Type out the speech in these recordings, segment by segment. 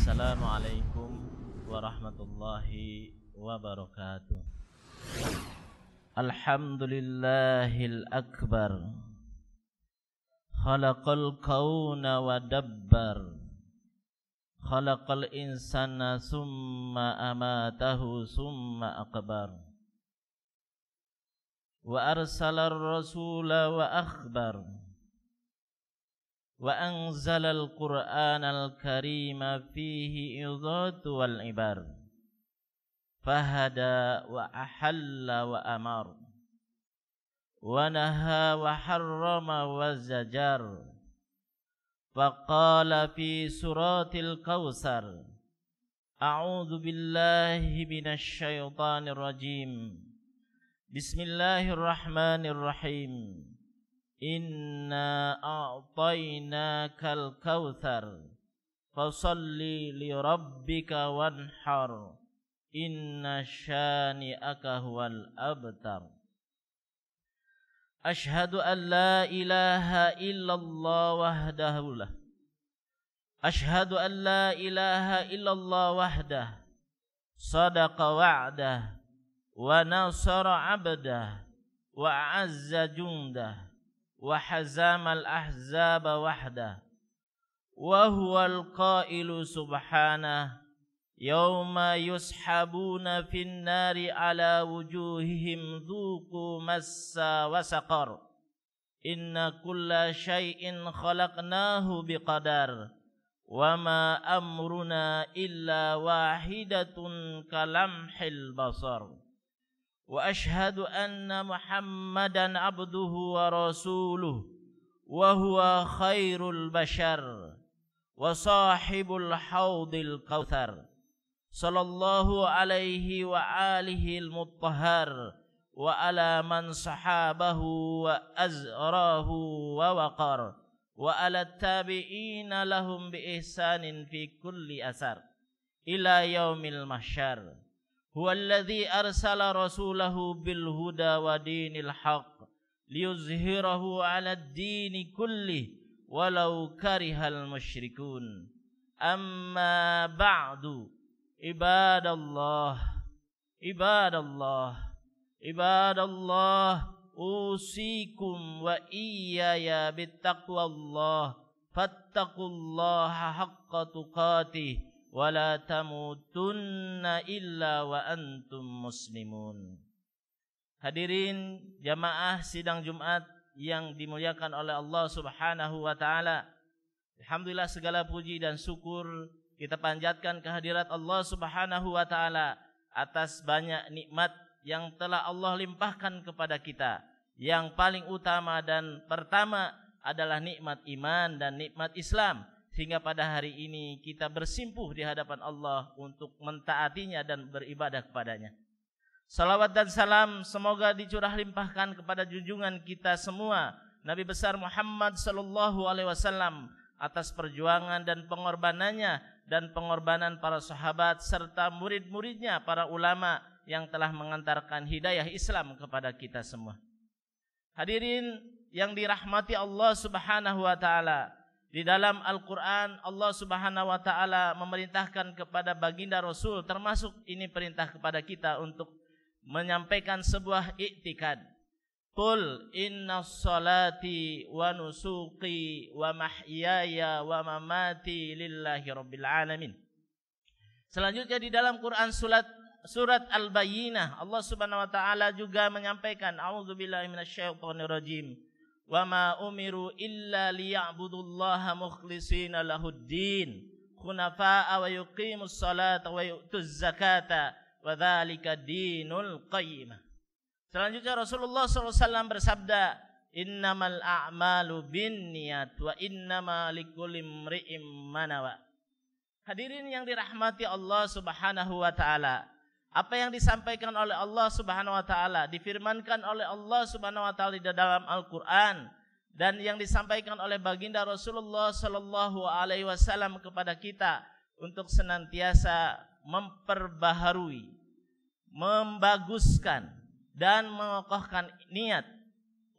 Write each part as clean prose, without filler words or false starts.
Assalamualaikum warahmatullahi wabarakatuh. Alhamdulillahil akbar, khalaqal kauna wa dabbar, khalaqal insana summa amatahu summa akbar, wa arsalar rasula wa akhbar, wa anzalal qur'anal karima fihi idhatu wal ibar, fahada wa ahalla wa amar, wa naha wa harrama wa zajar, faqala fi suratil kawsar, a'udzu billahi minasy syaithanir rajim, bismillahirrahmanirrahim, inna a'tainakal kautsar fasalli li rabbika wanhar inna syani'aka huwal abtar. Ashhadu an la ilaha illallah wahdahu la Ashhadu an la ilaha illallah wahdah sadaqa wa'dah wa nasara 'abdah wa a'azza jundah wa hazamal ahzaba wahdah, wa huwal qailu subhanah yawma yushabuna fin nari ala wujuhihim dhuqu massa wa saqar, inna kulla syai'in khalaqnahu biqadar, wa ma amruna illa wahidatun kalamhil basar. Wa ashhadu anna Muhammadan abduhu wa rasuluh wa huwa khairul bashar wa sahibul haudil kautsar, sallallahu alaihi wa alihi al-mutahhar wa ala man sahabahu wa azrahu wa waqar wa ala tabi'ina lahum bi ihsanin fi kulli asar ila yaumil mahsyar. Huwa alladhi arsala rasulahu bil huda wa dinil haqq liyuzhirahu 'ala ad-dini kullih walau karihal musyrikun. Amma ba'du, ibadallah usikum wa iyaya bittaqwallah fattaqullaha haqqa tuqatih wa la tamutunna illa wa antum muslimun. Hadirin jamaah sidang Jumat yang dimuliakan oleh Allah Subhanahu wa taala. Alhamdulillah, segala puji dan syukur kita panjatkan kehadirat Allah Subhanahu wa taala atas banyak nikmat yang telah Allah limpahkan kepada kita. Yang paling utama dan pertama adalah nikmat iman dan nikmat Islam, sehingga pada hari ini kita bersimpuh di hadapan Allah untuk mentaatinya dan beribadah kepadanya. Salawat dan salam semoga dicurah limpahkan kepada junjungan kita semua, Nabi besar Muhammad sallallahu alaihi wasallam, atas perjuangan dan pengorbanannya dan pengorbanan para sahabat serta murid-muridnya, para ulama yang telah mengantarkan hidayah Islam kepada kita semua. Hadirin yang dirahmati Allah Subhanahu wa taala, di dalam Al-Quran Allah Subhanahu wa ta'ala memerintahkan kepada baginda Rasul, termasuk ini perintah kepada kita untuk menyampaikan sebuah i'tikad. Qul inna salati wa nusuki wa mahyaya wa mamati lillahi rabbil alamin. Selanjutnya di dalam Quran surat Al-Bayyinah Allah Subhanahu wa ta'ala juga menyampaikan, a'udzubillahi minasyaitonir rajim, wa ma umiru illa liya'budullaha mukhlishina lahuddin khunafa'a wa yuqimus salata wa yu'tuz zakata wa dzalika dinul qayyimah. Selanjutnya Rasulullah SAW bersabda, innamal a'malu binniyat wa innama likulli imri'in ma nawa. Hadirin yang dirahmati Allah Subhanahu wa taala, apa yang disampaikan oleh Allah Subhanahu wa taala, difirmankan oleh Allah Subhanahu wa taala di dalam Al-Qur'an, dan yang disampaikan oleh baginda Rasulullah sallallahu alaihi wasallam kepada kita untuk senantiasa memperbaharui, membaguskan dan mengokohkan niat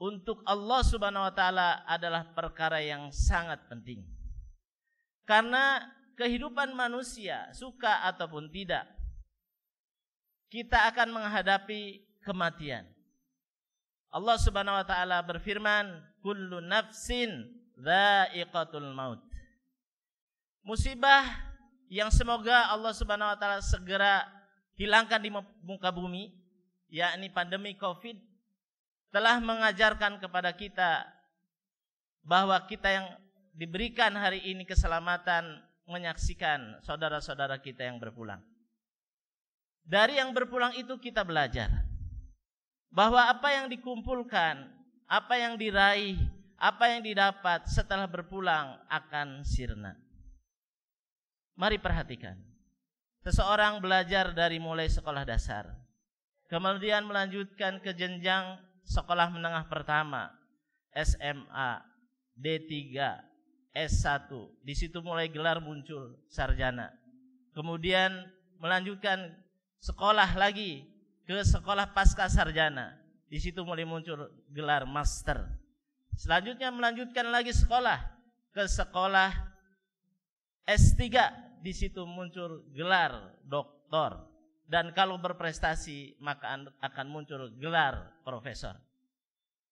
untuk Allah Subhanahu wa taala adalah perkara yang sangat penting. Karena kehidupan manusia, suka ataupun tidak, kita akan menghadapi kematian. Allah Subhanahu wa taala berfirman, kullu nafsin dha'iqatul maut. Musibah yang semoga Allah Subhanahu wa taala segera hilangkan di muka bumi, yakni pandemi Covid, telah mengajarkan kepada kita bahwa kita yang diberikan hari ini keselamatan menyaksikan saudara-saudara kita yang berpulang. Dari yang berpulang itu kita belajar bahwa apa yang dikumpulkan, apa yang diraih, apa yang didapat setelah berpulang akan sirna. Mari perhatikan. Seseorang belajar dari mulai sekolah dasar, kemudian melanjutkan ke jenjang sekolah menengah pertama, SMA, D3, S1. Di situ mulai gelar muncul sarjana. Kemudian melanjutkan sekolah lagi ke sekolah pasca sarjana. Di situ mulai muncul gelar master. Selanjutnya melanjutkan lagi sekolah ke sekolah S3. Di situ muncul gelar doktor. Dan kalau berprestasi maka akan muncul gelar profesor.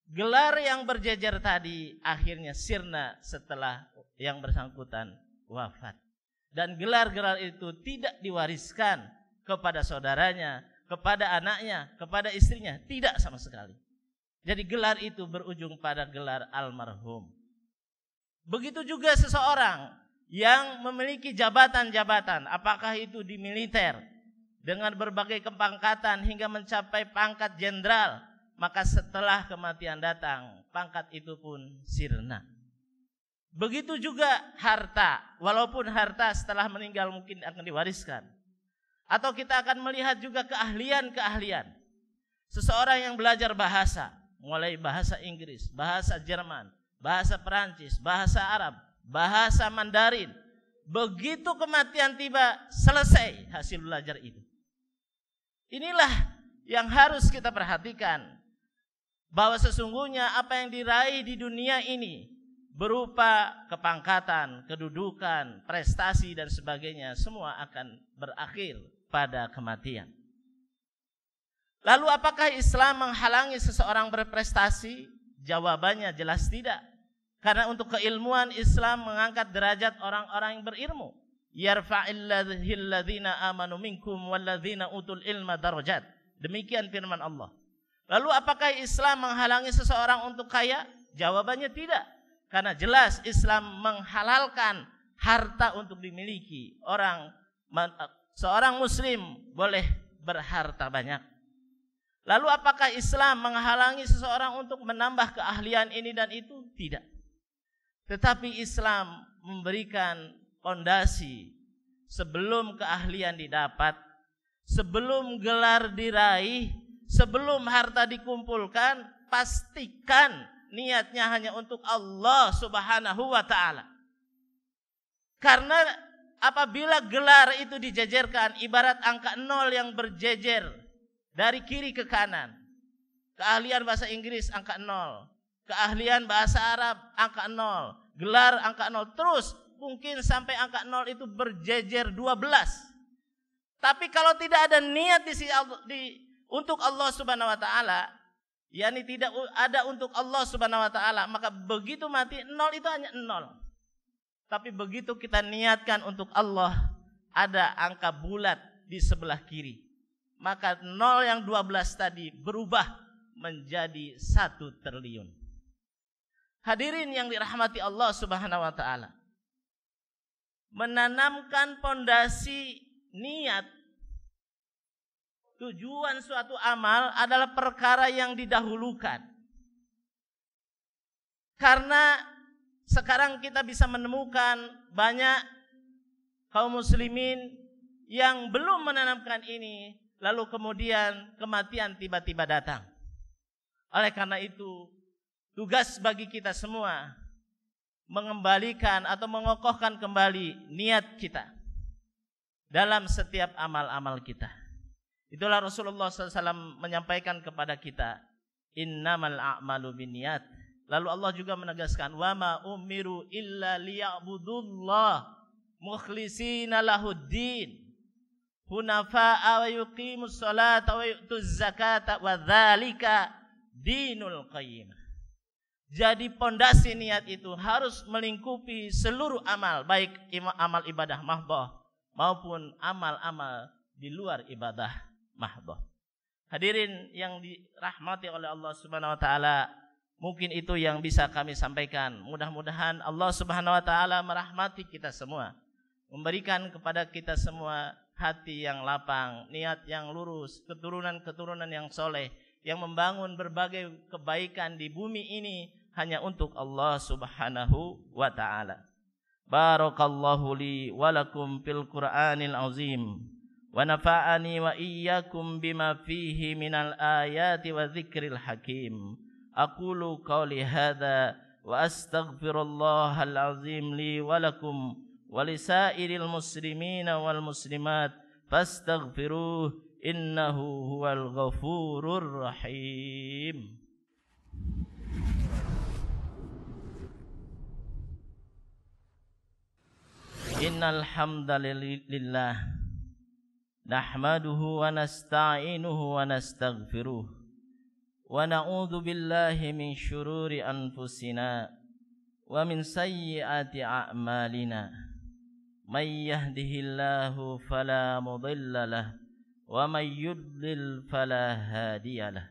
Gelar yang berjejer tadi akhirnya sirna setelah yang bersangkutan wafat. Dan gelar-gelar itu tidak diwariskan kepada saudaranya, kepada anaknya, kepada istrinya. Tidak sama sekali. Jadi gelar itu berujung pada gelar almarhum. Begitu juga seseorang yang memiliki jabatan-jabatan, apakah itu di militer, dengan berbagai kepangkatan hingga mencapai pangkat jenderal, maka setelah kematian datang, pangkat itu pun sirna. Begitu juga harta, walaupun harta setelah meninggal mungkin akan diwariskan. Atau kita akan melihat juga keahlian-keahlian. Seseorang yang belajar bahasa, mulai bahasa Inggris, bahasa Jerman, bahasa Perancis, bahasa Arab, bahasa Mandarin. Begitu kematian tiba, selesai hasil belajar itu. Inilah yang harus kita perhatikan, bahwa sesungguhnya apa yang diraih di dunia ini berupa kepangkatan, kedudukan, prestasi dan sebagainya, semua akan berakhir pada kematian. Lalu apakah Islam menghalangi seseorang berprestasi? Jawabannya jelas tidak. Karena untuk keilmuan Islam mengangkat derajat orang-orang yang berilmu. Yarfa'illadzil ladzina amanu minkum walladzina utul ilma darajat. Demikian firman Allah. Lalu apakah Islam menghalangi seseorang untuk kaya? Jawabannya tidak. Karena jelas Islam menghalalkan harta untuk dimiliki. Seorang muslim boleh berharta banyak. Lalu apakah Islam menghalangi seseorang untuk menambah keahlian ini dan itu? Tidak. Tetapi Islam memberikan fondasi sebelum keahlian didapat, sebelum gelar diraih, sebelum harta dikumpulkan, pastikan niatnya hanya untuk Allah Subhanahu wa ta'ala. Karena apabila gelar itu dijejerkan ibarat angka 0 yang berjejer dari kiri ke kanan. Keahlian bahasa Inggris angka 0, keahlian bahasa Arab angka 0, gelar angka 0, terus mungkin sampai angka 0 itu berjejer 12. Tapi kalau tidak ada niat untuk Allah Subhanahu wa taala, yakni tidak ada untuk Allah Subhanahu wa taala, maka begitu mati 0 itu hanya 0. Tapi begitu kita niatkan untuk Allah, ada angka bulat di sebelah kiri. Maka 0 yang 12 tadi berubah menjadi 1 triliun. Hadirin yang dirahmati Allah Subhanahu wa taala. Menanamkan pondasi niat, tujuan suatu amal adalah perkara yang didahulukan. Karena sekarang kita bisa menemukan banyak kaum muslimin yang belum menanamkan ini, lalu kemudian kematian tiba-tiba datang. Oleh karena itu, tugas bagi kita semua mengembalikan atau mengokohkan kembali niat kita dalam setiap amal-amal kita. Itulah Rasulullah SAW menyampaikan kepada kita, innamal a'malu binniyat. Lalu Allah juga menegaskan, wa ma umiru illa liya'budullah mukhlishina lahuddin hunafa'a wa yuqimus salata wa yu'tuz zakata wa dzalika dinul qayyim. Jadi pondasi niat itu harus melingkupi seluruh amal, baik amal ibadah mahdhah maupun amal-amal di luar ibadah mahdhah. Hadirin yang dirahmati oleh Allah Subhanahu wa taala, mungkin itu yang bisa kami sampaikan. Mudah-mudahan Allah Subhanahu wa taala merahmati kita semua, memberikan kepada kita semua hati yang lapang, niat yang lurus, keturunan-keturunan yang soleh, yang membangun berbagai kebaikan di bumi ini hanya untuk Allah Subhanahu wa taala. Barakallahu li wa lakum fil Qur'anil azim wa nafa'ani wa iyyakum bima fihi minal ayati wa dzikril hakim. Aqulu qawli hadza wa astaghfirullahal azim li wa lakum wa lisairil muslimina wal muslimat fastaghfiruh innahu huwal ghafurur rahim. Innal hamdalillah nahmaduhu wa nasta'inuhu wa nastaghfiruh wa na'udzu billahi min syururi anfusina wa min sayyiati a'malina. May yahdihillahu fala mudilla lahu wa may yudlil fala hadiya lahu.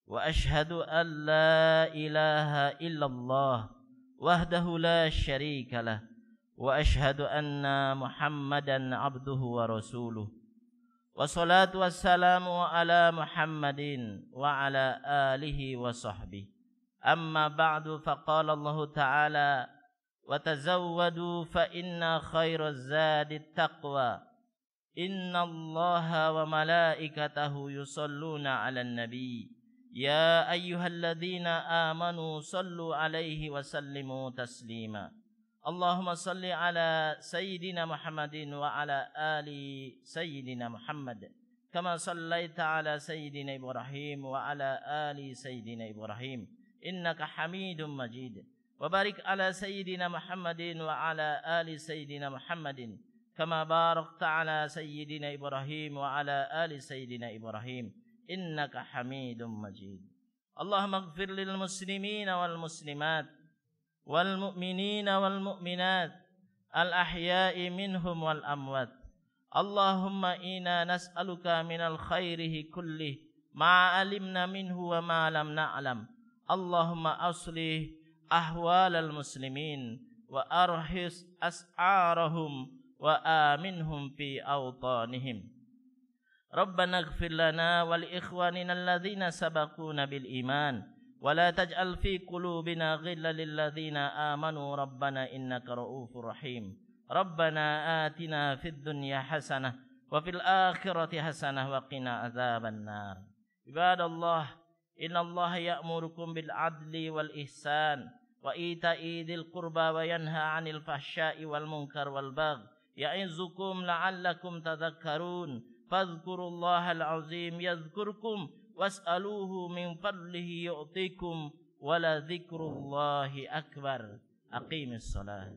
Wa ashhadu an la ilaha illallah wahdahu la syarika lahu wa ashhadu anna Muhammadan abduhu wa rasuluh. Wassalatu wassalamu ala Muhammadin wa ala alihi wa sahbihi. Amma ba'du, faqala Allah ta'ala wa tazawwadu fa inna khairaz zadi taqwa inna Allaha wa malaikatahu yusalluna 'alan nabi ya ayyuhalladzina amanu sallu 'alaihi wa sallimu taslima. Allahumma salli ala sayyidina Muhammadin wa ala ali sayyidina Muhammad kama sallaita ala sayyidina Ibrahim wa ala ali sayyidina Ibrahim innaka Hamidum Majid. Wa barik ala sayyidina Muhammadin wa ala ali sayyidina Muhammadin kama barakta ala sayyidina Ibrahim wa ala ali sayyidina Ibrahim innaka Hamidum Majid. Allahumma ighfir lil muslimina wal muslimat wal mu'minina wal mu'minat al ahya'i minhum wal amwat. Allahumma inna nas'aluka minal khairihi kullih ma alimna minhu wa ma lam na'lam. Allahumma aslih ahwalal muslimin wa arhis as'arahum wa aminhum fi awtanihim. Rabbana ighfir lana wa li ikhwanina alladhina sabaquna bil iman ولا تجعل في قلوبنا غلا للذين آمنوا ربنا إنك رؤوف رحيم. ربنا آتنا في الدنيا حسنة وفي الآخرة حسنة وقنا عذاب النار. عباد الله إن الله يأمركم بالعدل والإحسان وإيتاء ذي القربى وينهى عن الفحشاء والمنكر والبغي يعظكم لعلكم تذكرون. فاذكروا الله العظيم يذكركم واسألوه من فضله يعطيكم ولذكر الله أكبر. أقيم الصلاة.